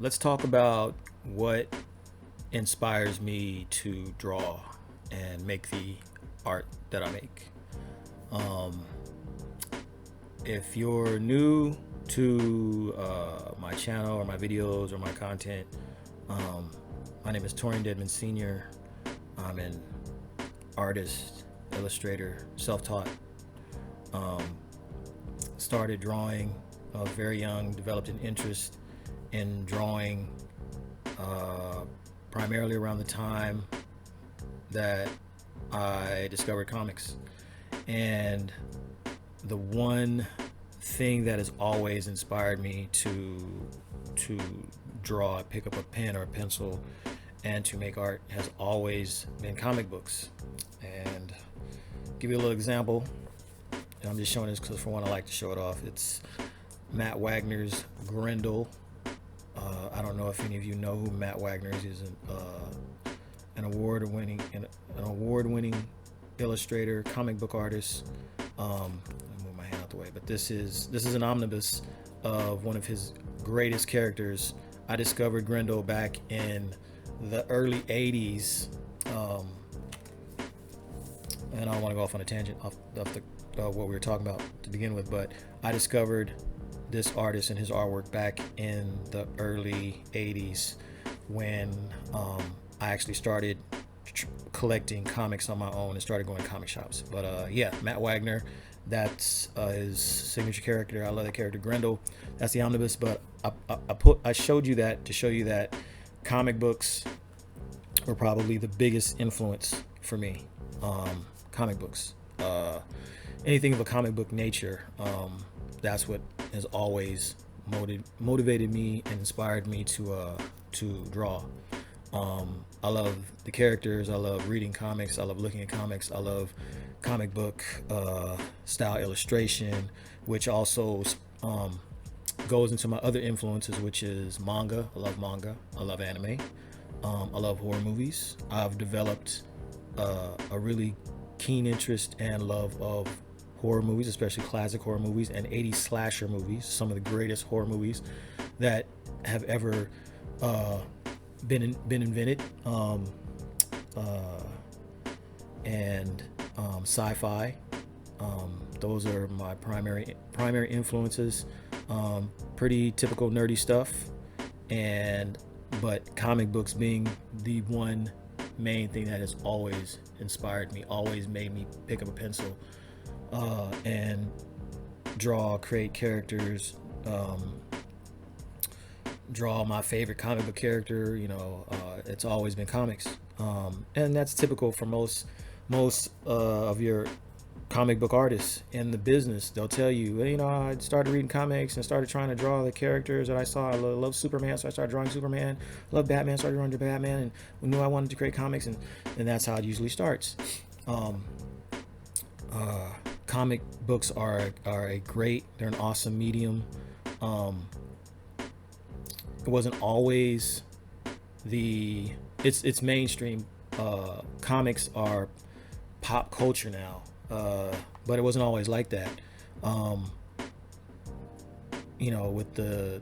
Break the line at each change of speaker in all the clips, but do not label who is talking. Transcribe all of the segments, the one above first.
let's talk about what inspires me to draw and make the art that I make. Um, if you're new to my channel or my videos or my content, um, my name is Torian Dedman Sr. I'm an artist, illustrator, self-taught. Um, Started drawing. I was very young, developed an interest in drawing uh, primarily around the time that I discovered comics. And the one thing that has always inspired me to draw, pick up a pen or a pencil, and to make art has always been comic books. And give you a little example. I'm just showing this because for one, I like to show it off. It's Matt Wagner's Grendel. I don't know if any of you know who Matt Wagner is. He's an award-winning illustrator, comic book artist. Let me move my hand out the way. But this is an omnibus of one of his greatest characters. I discovered Grendel back in the early '80s, and I don't want to go off on a tangent off what we were talking about to begin with, but I discovered this artist and his artwork back in the early '80s when I actually started collecting comics on my own and started going to comic shops. But yeah, Matt Wagner, that's his signature character. I love that character, Grendel. That's the omnibus. But I showed you that to show you that comic books were probably the biggest influence for me. Comic books, anything of a comic book nature. That's what has always motivated me and inspired me to draw. I love the characters. I love reading comics. I love looking at comics. I love comic book style illustration, which also goes into my other influences, which is manga. I love manga. I love anime. I love horror movies. I've developed a really keen interest and love of horror movies, especially classic horror movies and '80s slasher movies, some of the greatest horror movies that have ever been invented, and sci-fi. Those are my primary influences. Pretty typical nerdy stuff, but comic books being the one main thing that has always inspired me, always made me pick up a pencil and draw, create characters, draw my favorite comic book character. It's always been comics, and that's typical for most of your comic book artists in the business. They'll tell you, well, I started reading comics and started trying to draw the characters that I saw. I love Superman, so I started drawing Superman. I love Batman, started drawing Batman, and we knew I wanted to create comics, and that's how it usually starts. Comic books are a great, they're an awesome medium. It wasn't always it's mainstream. Comics are pop culture now, but it wasn't always like that. With the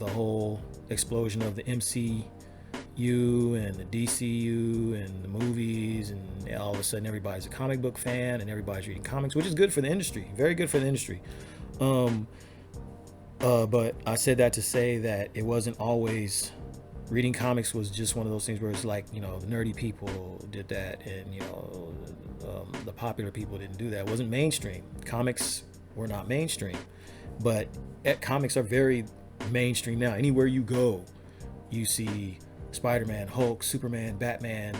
whole explosion of the MCU and the DCU and the movies, and all of a sudden everybody's a comic book fan and everybody's reading comics, which is good for the industry, very good for the industry. But I said that to say that it wasn't always, reading comics was just one of those things where it's like, the nerdy people did that, and the popular people didn't do that. It wasn't mainstream. Comics were not mainstream, but comics are very mainstream now. Anywhere you go, you see Spider-Man, Hulk, Superman, Batman.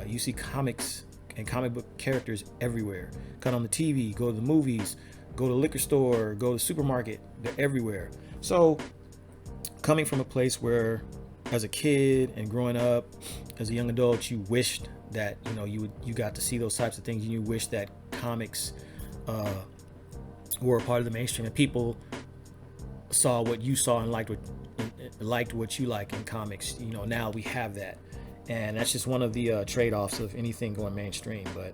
You see comics and comic book characters everywhere. Cut on the TV, go to the movies, go to the liquor store, go to the supermarket. They're everywhere. So coming from a place where as a kid and growing up as a young adult, you wished that you got to see those types of things, and you wish that comics were a part of the mainstream, and people saw what you saw and liked what you like in comics. Now we have that, and that's just one of the trade-offs of anything going mainstream. But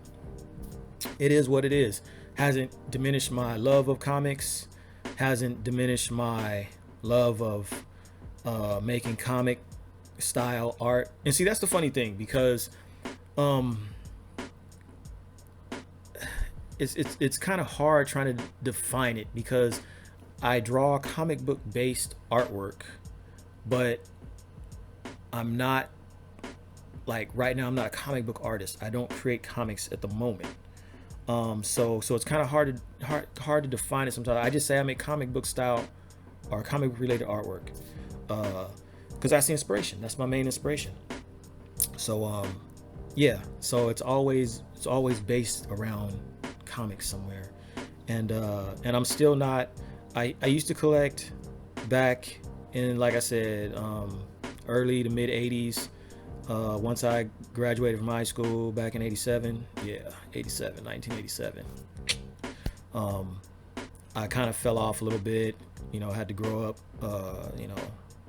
it is what it is. Hasn't diminished my love of comics, hasn't diminished my love of making comic style art. And see, that's the funny thing, because um, it's kind of hard trying to define it, because I draw comic book based artwork, but I'm not, like, right now I'm not a comic book artist. I don't create comics at the moment. So it's kind of hard to define it sometimes. I just say I make comic book style or comic book related artwork, because that's the inspiration. That's my main inspiration. So yeah. So it's always based around comics somewhere, and I'm still not. I used to collect back in, like I said, early to mid 80s. Once I graduated from high school back in 87, 1987, I kind of fell off a little bit, had to grow up,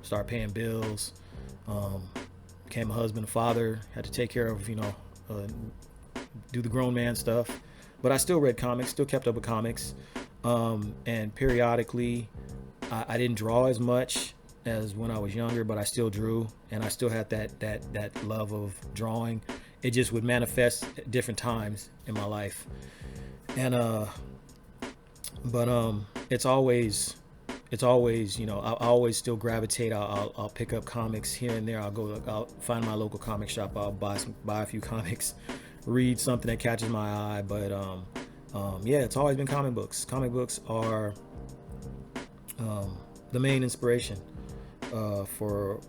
start paying bills, became a husband, a father, had to take care of, do the grown man stuff. But I still read comics, still kept up with comics. And periodically, I didn't draw as much as when I was younger, but I still drew, and I still had that love of drawing. It just would manifest at different times in my life. And it's always I always still gravitate. I'll pick up comics here and there. I'll find my local comic shop. I'll buy a few comics, read something that catches my eye. But yeah, it's always been comic books. Comic books are the main inspiration for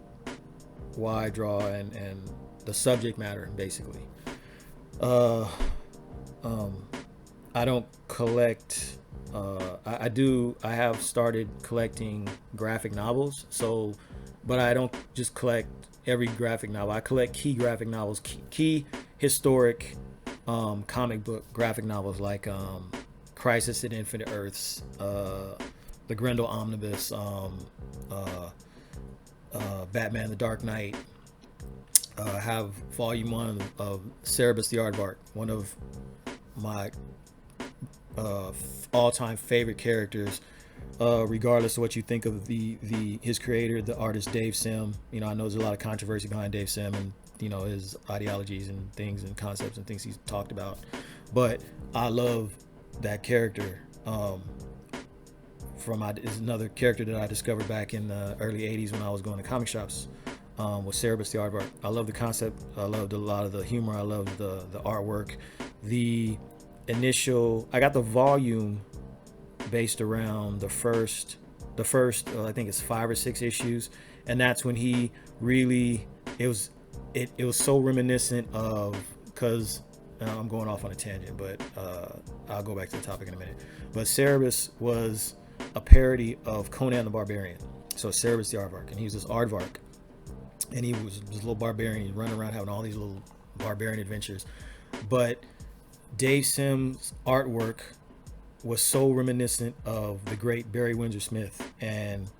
why I draw, and the subject matter, basically. I don't collect. I have started collecting graphic novels. So, but I don't just collect every graphic novel. I collect key graphic novels, key historic comic book graphic novels, like Crisis at Infinite Earths, the Grendel Omnibus, Batman: The Dark Knight. I have volume 1 of Cerebus the Aardvark, one of my all-time favorite characters, regardless of what you think of his creator, the artist Dave Sim. I know there's a lot of controversy behind Dave Sim and his ideologies and things and concepts and things he's talked about, but I love that character. Is another character that I discovered back in the early 80s when I was going to comic shops, with Cerebus the Aardvark. I love the concept. I loved a lot of the humor. I loved the artwork. I got the volume based around the first I think it's 5 or 6 issues, and that's when he really, it was so reminiscent of, because I'm going off on a tangent, but I'll go back to the topic in a minute. But Cerebus was a parody of Conan the Barbarian. So Cerebus the Aardvark, and he was this aardvark, and he was this little barbarian. He's running around having all these little barbarian adventures. But Dave Sim's artwork was so reminiscent of the great Barry Windsor Smith, and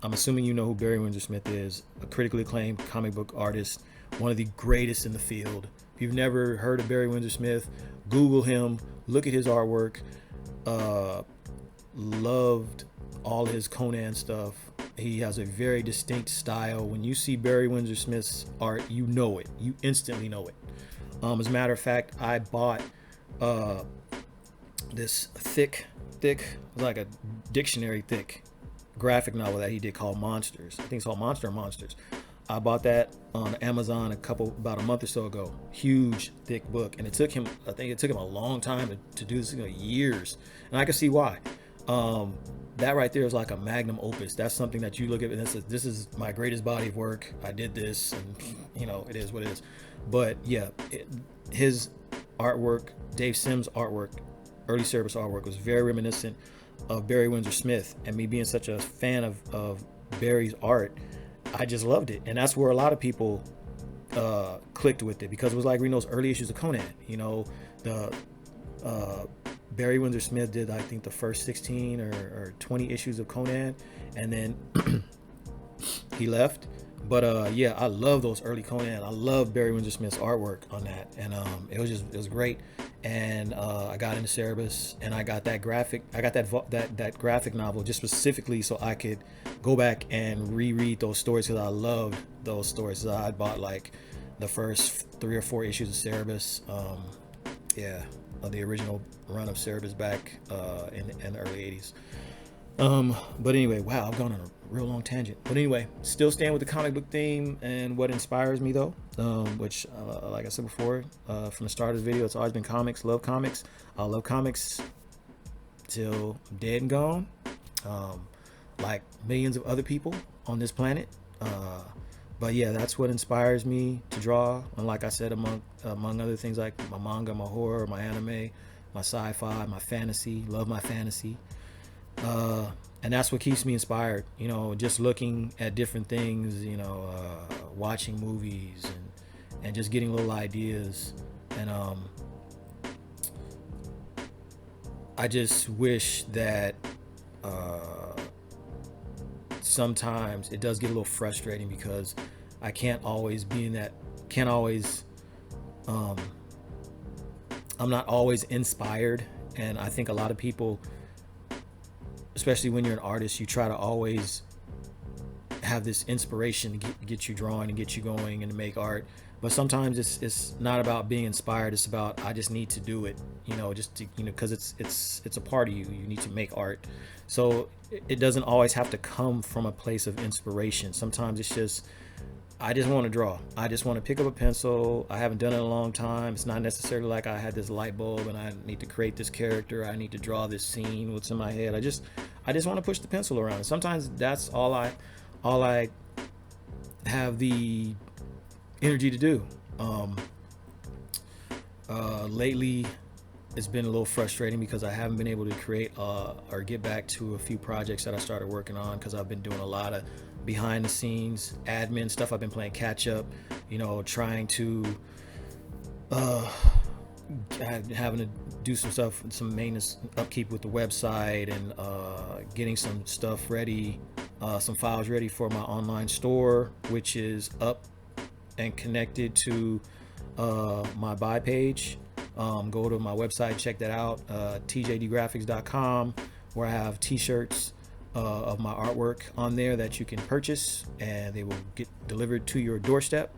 I'm assuming you know who Barry Windsor Smith is, a critically acclaimed comic book artist, one of the greatest in the field. If you've never heard of Barry Windsor Smith, Google him, look at his artwork. Loved all his Conan stuff. He has a very distinct style. When you see Barry Windsor Smith's art, you know it. You instantly know it. As a matter of fact, I bought this thick, like a dictionary thick graphic novel that he did called Monsters. I think it's called Monster or Monsters. I bought that on Amazon about a month or so ago. Huge, thick book, and I think it took him a long time to do this, years, and I can see why. That right there is like a magnum opus. That's something that you look at and this is my greatest body of work. I did this, and it is what it is. But yeah, his artwork, Dave Sim's artwork, early Cerebus artwork, was very reminiscent of Barry Windsor Smith. And me being such a fan of Barry's art, I just loved it. And that's where a lot of people clicked with it, because it was like reading those early issues of Conan. Barry Windsor Smith did, I think, the first 16 or 20 issues of Conan, and then he left, But yeah, I love those early Conan. I love Barry Windsor Smith's artwork on that, and it was great. And I got into Cerebus, and I got that graphic. I got that graphic novel just specifically so I could go back and reread those stories because I loved those stories. So I bought like the first 3 or 4 issues of Cerebus. Yeah, the original run of Cerebus back in the early '80s. But anyway, wow, I've gone on a real long tangent. But anyway, still staying with the comic book theme and what inspires me though, which, like I said before, from the start of the video, it's always been comics. Love comics. I'll love comics till I'm dead and gone, like millions of other people on this planet. But yeah, that's what inspires me to draw. And like I said, among other things, like my manga, my horror, my anime, my sci-fi, my fantasy. Love my fantasy. And that's what keeps me inspired, just looking at different things, watching movies and just getting little ideas. And I just wish that sometimes it does get a little frustrating because I can't always I'm not always inspired. And I think a lot of people, especially when you're an artist, you try to always have this inspiration to get you drawing and get you going and to make art. But sometimes it's not about being inspired. It's about, I just need to do it, because it's a part of you. You need to make art. So it doesn't always have to come from a place of inspiration. Sometimes it's just, I just want to draw. I just want to pick up a pencil. I haven't done it in a long time. It's not necessarily like I had this light bulb and I need to create this character. I need to draw this scene, what's in my head. I just want to push the pencil around. And sometimes that's all I have the energy to do. Lately, it's been a little frustrating because I haven't been able to create or get back to a few projects that I started working on because I've been doing a lot of behind the scenes admin stuff. I've been playing catch up, trying to having to do some stuff, some maintenance upkeep with the website and getting some stuff ready, some files ready for my online store, which is up and connected to my buy page. Go to my website, check that out, tjdgraphics.com, where I have t-shirts of my artwork on there that you can purchase and they will get delivered to your doorstep.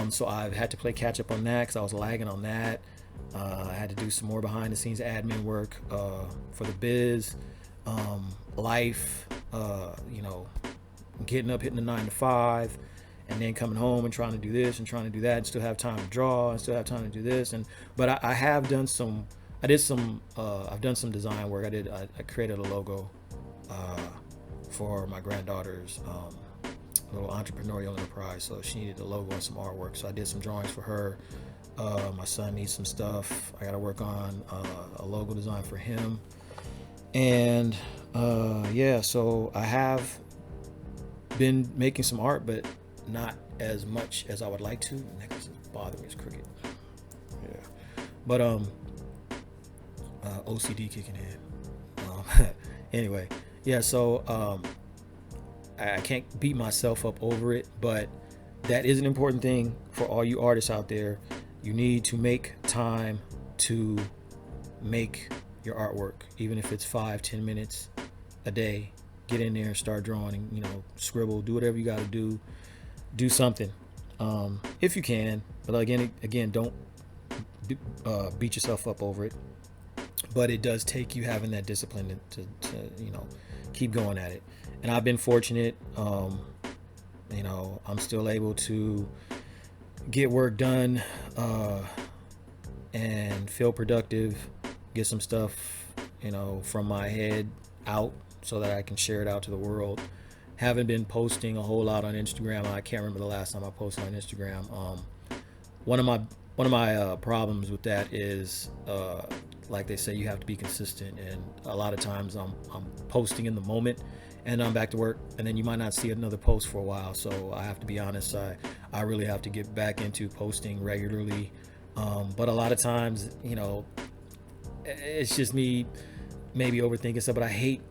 So I've had to play catch up on that because I was lagging on that. I had to do some more behind the scenes admin work for the biz, life, getting up, hitting the 9 to 5, and then coming home and trying to do this and trying to do that and still have time to draw and still have time to do this. But I have done I've done some design work. I created a logo for my granddaughter's little entrepreneurial enterprise. So she needed a logo and some artwork. So I did some drawings for her. My son needs some stuff. I got to work on a logo design for him. And yeah, so I have been making some art, but not as much as I would like to. Necklace is bothering me, it's crooked. Yeah. But OCD kicking in. Anyway, yeah, so I can't beat myself up over it, but that is an important thing for all you artists out there. You need to make time to make your artwork, even if it's 5-10 minutes a day. Get in there and start drawing and scribble, do whatever you got to do something if you can. But again, don't beat yourself up over it. But it does take you having that discipline to keep going at it. And I've been fortunate. I'm still able to get work done and feel productive, get some stuff from my head out so that I can share it out to the world. Haven't been posting a whole lot on Instagram. I can't remember the last time I posted on Instagram. One of my problems with that is like they say, you have to be consistent, and a lot of times I'm posting in the moment and I'm back to work, and then you might not see another post for a while. So I have to be honest, I really have to get back into posting regularly. But a lot of times, it's just me maybe overthinking stuff, but I hate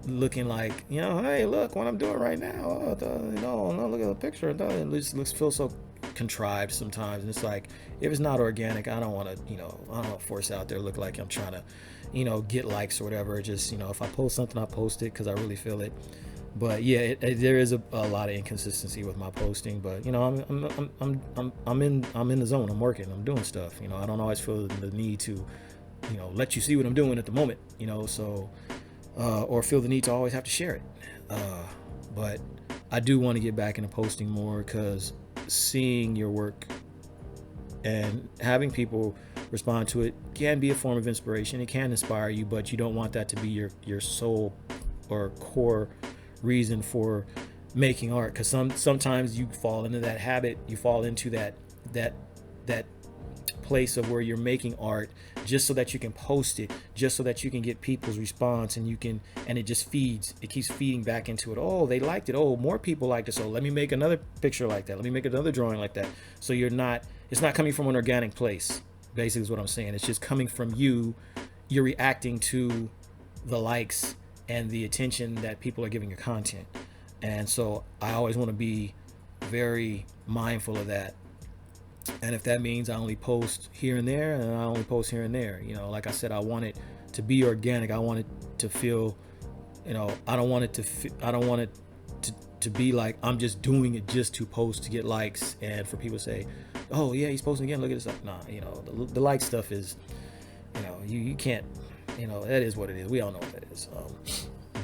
looking like, hey, look what I'm doing right now. No, look at the picture. It just looks feels so contrived sometimes, and it's like, if it's not organic, I don't want to, I don't want to force out there look like I'm trying to, get likes or whatever. Just, if I post something, I post it because I really feel it. But yeah, there is a lot of inconsistency with my posting. But I'm in the zone. I'm working. I'm doing stuff. I don't always feel the need to, let you see what I'm doing at the moment. So or feel the need to always have to share it. But I do want to get back into posting more, because seeing your work and having people respond to it can be a form of inspiration. It can inspire you, but you don't want that to be your sole or core reason for making art, because sometimes you fall into that habit. You fall into that place of where you're making art just so that you can post it, just so that you can get people's response, and it just keeps feeding back into it. Oh, they liked it. Oh, more people liked it, so let me make another picture like that, let me make another drawing like that. So it's not coming from an organic place, basically, is what I'm saying. It's just coming from you're reacting to the likes and the attention that people are giving your content. And so I always want to be very mindful of that. And if that means I only post here and there, and I only post here and there, like I said, I want it to be organic. I want it to feel, I don't want it to be like I'm just doing it just to post to get likes, and for people to say, oh yeah, he's posting again, look at this stuff. Nah, the like stuff is, you can't, that is what it is. We all know what that is.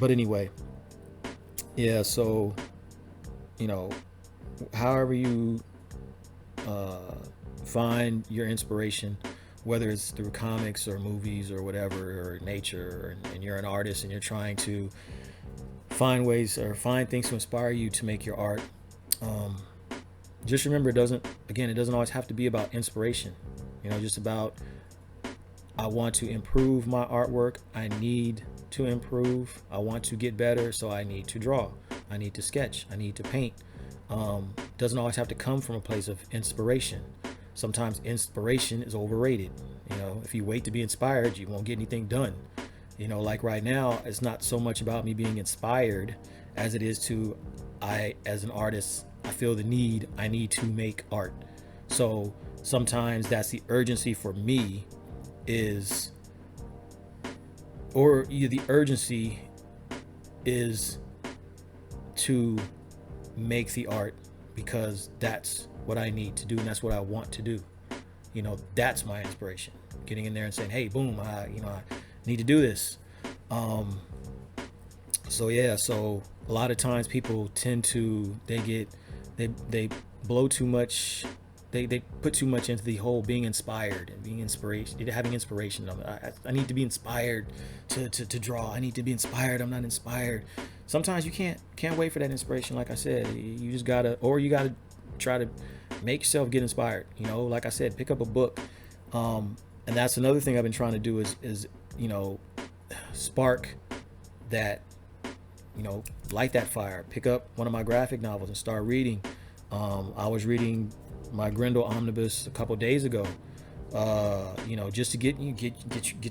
But anyway, yeah, so, however you find your inspiration, whether it's through comics or movies or whatever, or nature, and you're an artist and you're trying to find ways or find things to inspire you to make your art. Just remember, it doesn't always have to be about inspiration. Just about, I want to improve my artwork. I need to improve. I want to get better, so I need to draw. I need to sketch. I need to paint. Doesn't always have to come from a place of inspiration. Sometimes inspiration is overrated. If you wait to be inspired, you won't get anything done. Like right now, it's not so much about me being inspired as it is to, as an artist, I feel the need, I need to make art. So sometimes that's the urgency for me, the urgency is to make the art, because that's what I need to do, and that's what I want to do. That's my inspiration. Getting in there and saying, hey, boom, I need to do this. So a lot of times people tend to, they blow too much. They put too much into the whole being inspired and having inspiration. I need to be inspired to draw. I need to be inspired. I'm not inspired. Sometimes you can't wait for that inspiration. Like I said, you just gotta try to make yourself get inspired. Like I said, pick up a book. And that's another thing I've been trying to do is spark that, light that fire. Pick up one of my graphic novels and start reading. I was reading my Grendel omnibus a couple days ago, just to get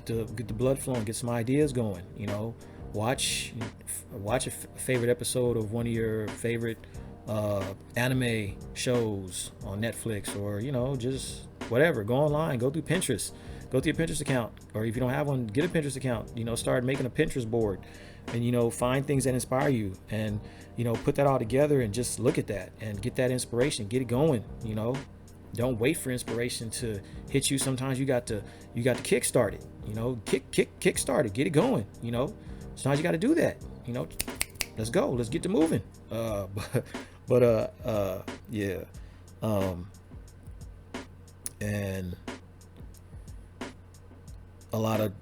the blood flowing, get some ideas going. Watch a favorite episode of one of your favorite anime shows on Netflix, or just whatever. Go online, go through Pinterest, go through your Pinterest account, or if you don't have one, get a Pinterest account. Start making a Pinterest board, and find things that inspire you, and put that all together, and just look at that and get that inspiration, get it going. Don't wait for inspiration to hit you. Sometimes you got to kickstart it. Kickstart it, get it going. Sometimes you got to do that. Let's go, let's get to moving. Yeah. And a lot of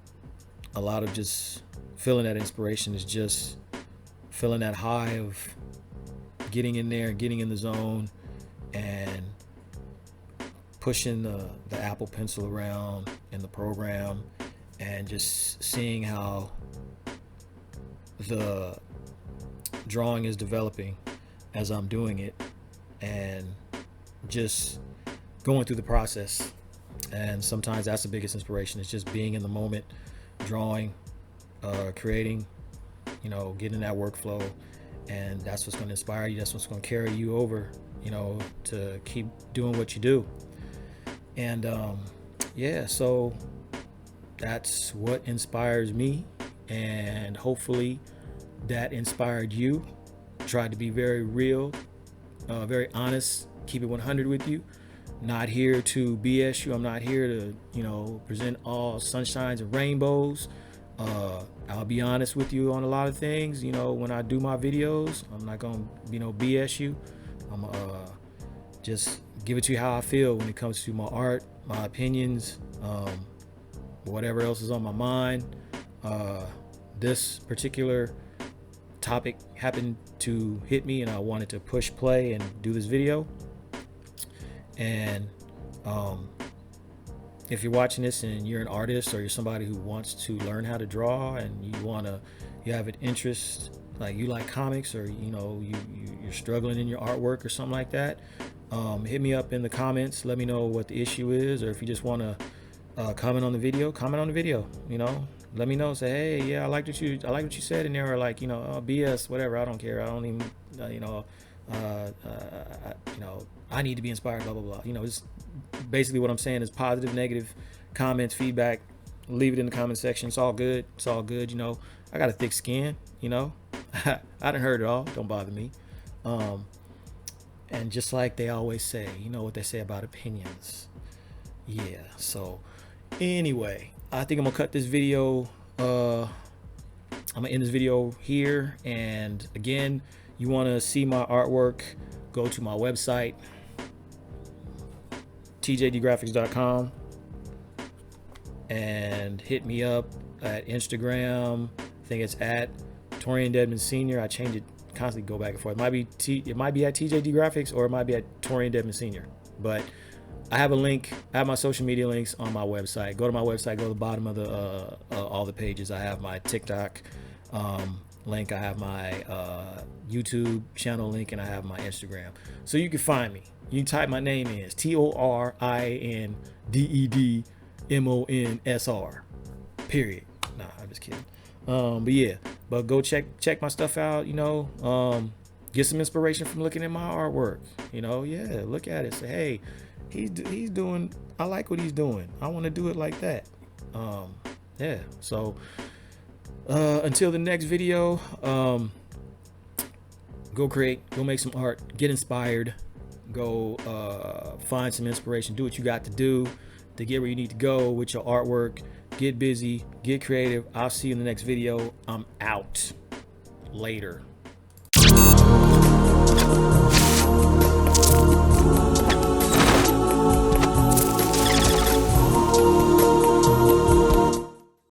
just feeling that inspiration is just feeling that high of getting in there, getting in the zone, and pushing the Apple Pencil around in the program, and just seeing how the drawing is developing as I'm doing it, and just going through the process. And sometimes that's the biggest inspiration. It's just being in the moment, drawing, creating, you know, get in that workflow, and that's what's going to inspire you. That's what's going to carry you over, you know, to keep doing what you do. And yeah, so that's what inspires me, and hopefully that inspired you. Tried to be very real, very honest, keep it 100 with you. Not here to BS you. I'm not here to, you know, present all sunshines and rainbows. I'll be honest with you on a lot of things. You know, when I do my videos, I'm not gonna, you know, BS you. I'm just give it to you how I feel when it comes to my art, my opinions, whatever else is on my mind. This particular topic happened to hit me, and I wanted to push play and do this video. And if you're watching this and you're an artist, or you're somebody who wants to learn how to draw, and you have an interest, like you like comics, or you know you're struggling in your artwork or something like that, hit me up in the comments. Let me know what the issue is, or if you just want to comment on the video. You know, let me know. Say, hey, yeah, I like what you said in there, or like, you know, BS, whatever. I don't care. I don't even, I need to be inspired, blah blah blah. You know, it's basically what I'm saying is positive, negative comments, feedback. Leave it in the comment section. It's all good. You know, I got a thick skin. You know, I done heard it all. Don't bother me. And just like they always say, you know what they say about opinions. Yeah. So anyway, I think I'm gonna cut this video. I'm gonna end this video here. And again, you want to see my artwork, go to my website, tjdgraphics.com, and hit me up at Instagram. I think it's at Torian Dedman Sr. I change it constantly, go back and forth. It might be at TJD Graphics, or it might be at Torian Dedman Sr. But I have a link. I have my social media links on my website. Go to my website. Go to the bottom of the all the pages. I have my TikTok link. I have my YouTube channel link, and I have my Instagram. So you can find me. You can type my name in. It's TORINDEDMONSR. Period. Nah, I'm just kidding. But yeah, but go check my stuff out. You know, get some inspiration from looking at my artwork. You know, yeah, look at it. Say, hey, he's doing. I like what he's doing. I want to do it like that. Yeah. So until the next video, go create, go make some art, get inspired, go find some inspiration, do what you got to do to get where you need to go with your artwork. Get busy, get creative. I'll see you in the next video. I'm out. Later.